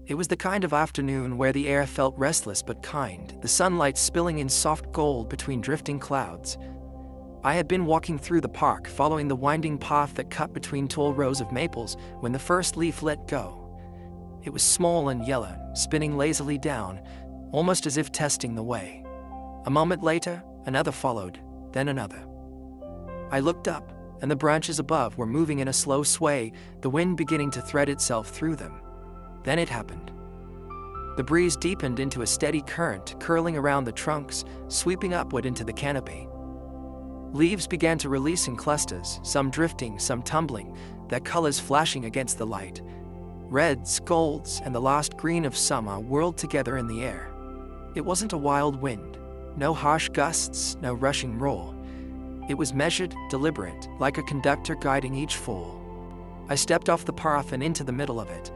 It was the kind of afternoon where the air felt restless but kind, the sunlight spilling in soft gold between drifting clouds. I had been walking through the park, following the winding path that cut between tall rows of maples, when the first leaf let go. It was small and yellow, spinning lazily down, almost as if testing the way. A moment later, another followed, then another. I looked up, and the branches above were moving in a slow sway, the wind beginning to thread itself through them. Then it happened. The breeze deepened into a steady current, curling around the trunks, sweeping upward into the canopy. Leaves began to release in clusters, some drifting, some tumbling, their colors flashing against the light. Reds, golds, and the last green of summer whirled together in the air. It wasn't a wild wind, no harsh gusts, no rushing roar. It was measured, deliberate, like a conductor guiding each fall. I stepped off the path and into the middle of it.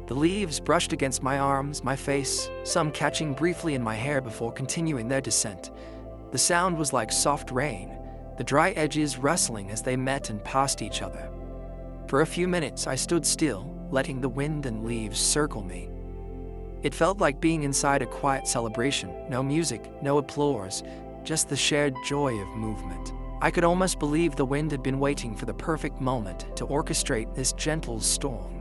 The leaves brushed against my arms, my face, some catching briefly in my hair before continuing their descent. The sound was like soft rain, the dry edges rustling as they met and passed each other. For a few minutes I stood still, letting the wind and leaves circle me. It felt like being inside a quiet celebration, no music, no applause, just the shared joy of movement. I could almost believe the wind had been waiting for the perfect moment to orchestrate this gentle storm.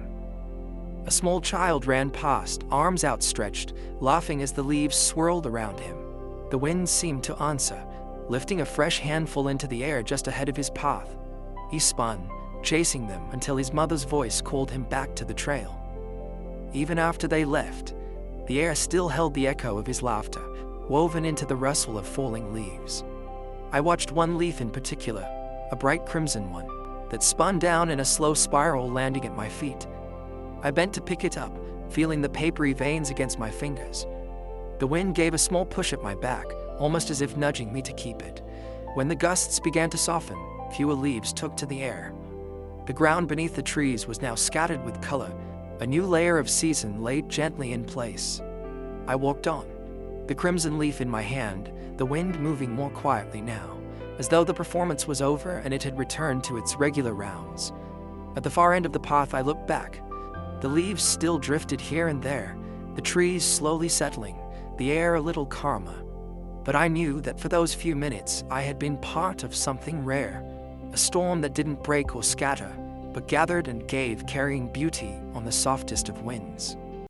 A small child ran past, arms outstretched, laughing as the leaves swirled around him. The wind seemed to answer, lifting a fresh handful into the air just ahead of his path. He spun, chasing them until his mother's voice called him back to the trail. Even after they left, the air still held the echo of his laughter, woven into the rustle of falling leaves. I watched one leaf in particular, a bright crimson one, that spun down in a slow spiral, landing at my feet. I bent to pick it up, feeling the papery veins against my fingers. The wind gave a small push at my back, almost as if nudging me to keep it. When the gusts began to soften, fewer leaves took to the air. The ground beneath the trees was now scattered with color, a new layer of season laid gently in place. I walked on, the crimson leaf in my hand, the wind moving more quietly now, as though the performance was over and it had returned to its regular rounds. At the far end of the path I looked back. The leaves still drifted here and there, the trees slowly settling, the air a little calmer. But I knew that for those few minutes I had been part of something rare, a storm that didn't break or scatter, but gathered and gave, carrying beauty on the softest of winds.